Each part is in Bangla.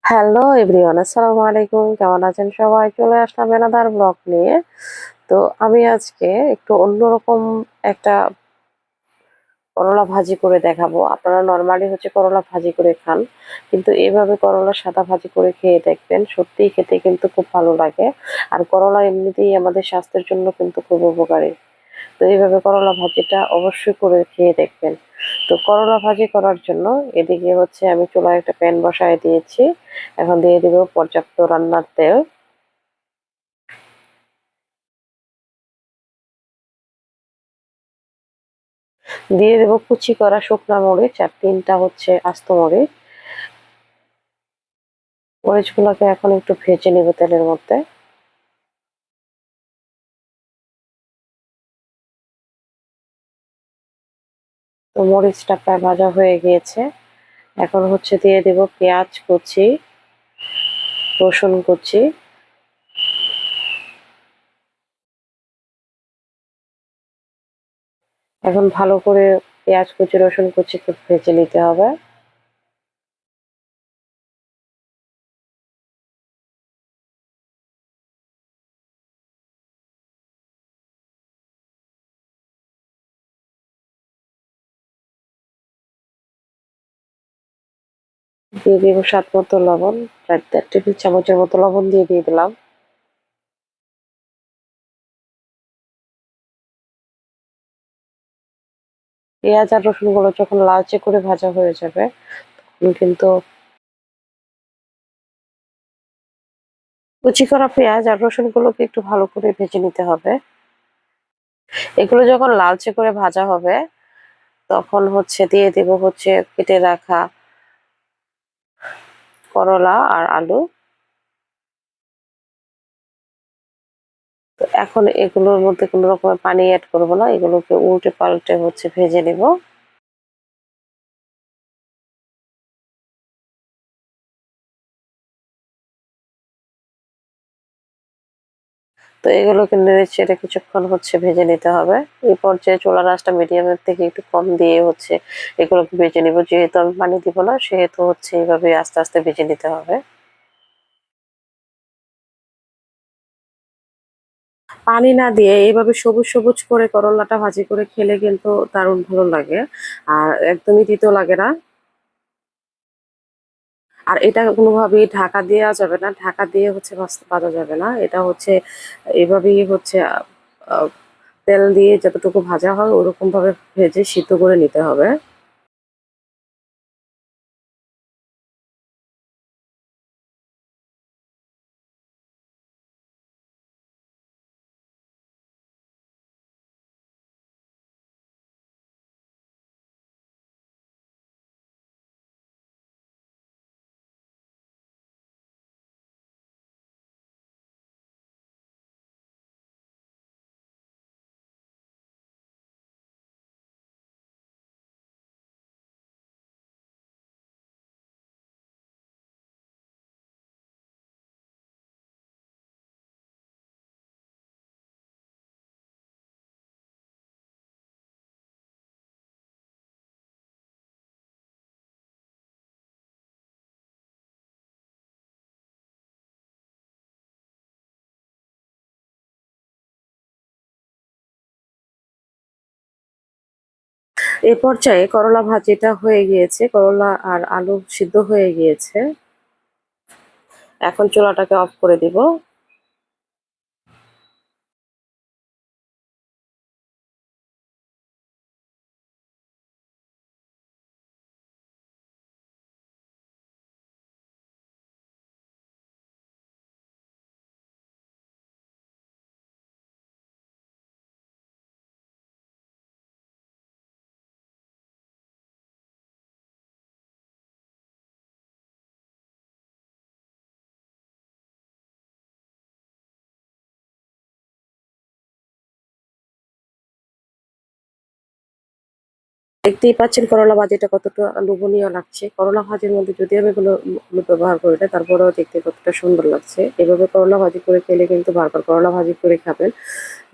হ্যালো এভরিওয়ান, আসসালামু আলাইকুম। কেমন আছেন সবাই? চলে আসলাম এনাদার ব্লগ নিয়ে। তো আমি আজকে একটু অন্যরকম একটা করলা ভাজি করে দেখাবো। আপনারা নরমালি করলা ভাজি করে খান, কিন্তু এভাবে করলা সাদা ভাজি করে খেয়ে দেখবেন, সত্যিই খেতে কিন্তু খুব ভালো লাগে। আর করলা এমনিতেই আমাদের স্বাস্থ্যের জন্য কিন্তু খুব উপকারী। তো এইভাবে করলা ভাজিটা অবশ্যই করে খেয়ে দেখবেন। তো করলা ভাজি করার জন্য এদিকে আমি চুলায় একটা প্যান বসায় দিয়েছি। এখন দিয়ে দিব পর্যাপ্ত রান্নার তেল। দিয়ে দেব কুচি করা শুকনা মরিচ আর ৩টা আস্ত মরিচ। মরিচগুলোকে এখন একটু ভেজে নেব তেলের মধ্যে। তো মরিচটা প্রায় ভাজা হয়ে গিয়েছে। এখন দিয়ে দেব পেঁয়াজ কুচি, রসুন কুচি। এখন ভালো করে পেঁয়াজ কুচি রসুন কুচি খুব ভেজে নিতে হবে। দিয়ে দিব স্বাদ মতো লবণ, ৪ টেবিল চামচের মতো লবণ দিয়ে দিলাম। পেঁয়াজ আর রসুন গুলো যখন লালচে করে ভাজা হয়ে যাবে, তখন কিন্তু কুচি করা পেঁয়াজ আর রসুন গুলোকে একটু ভালো করে ভেজে নিতে হবে। এগুলো যখন লালচে করে ভাজা হবে, তখন দিয়ে দেব কেটে রাখা করলা আর আলু। তো এখন এগুলোর মধ্যে কোনো রকমের পানি অ্যাড করব না, এগুলোকে উল্টে পাল্টে ভেজে নেব। তো এগুলোকে নেড়ে চেড়ে কিছুক্ষণ ভেজে নিতে হবে। এই পর্যায়ে চুলার আঁচটা মিডিয়ামের থেকে একটু কম দিয়ে এগুলোকে ভেজে নিব। যেহেতু আমি পানি দিব না, সেহেতু এইভাবে আস্তে আস্তে ভেজে নিতে হবে। পানি না দিয়ে এভাবে সবুজ সবুজ করে করলাটা ভাজি করে খেলে কিন্তু দারুণ ভালো লাগে, আর একদমই তিতো লাগে না। আর এটা কোনোভাবেই ঢাকা দেওয়া যাবে না, ঢাকা দিয়ে ভাজা যাবে না। এটা এভাবেই আহ, তেল দিয়ে যতটুকু ভাজা হয় ওরকম ভাবে ভেজে সিদ্ধ করে নিতে হবে। এই পর্যায়ে করলা ভাজিটা হয়ে গিয়েছে, করলা আর আলু সিদ্ধ হয়ে গিয়েছে। এখন চুলাটাকে অফ করে দিব। দেখতেই পাচ্ছেন করলা ভাজিটা কতটা লোভনীয় লাগছে। করলা ভাজির মধ্যে যদি আমি এগুলো ব্যবহার করি না, তারপরেও দেখতে কতটা সুন্দর লাগছে। এভাবে করলা ভাজি করে খেলে কিন্তু বারবার করলা ভাজি করে খাবেন।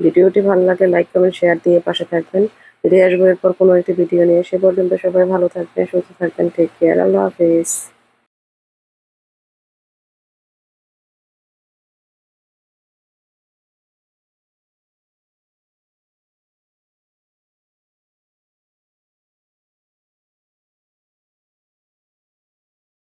ভিডিওটি ভালো লাগলে লাইক কমেন্ট শেয়ার দিয়ে পাশে থাকবেন। ফিরে আসবো এরপর কোনো একটি ভিডিও নিয়ে। সে পর্যন্ত সবাই ভালো থাকবেন, সুস্থ থাকবেন। Take care. আল্লাহ হাফেজ।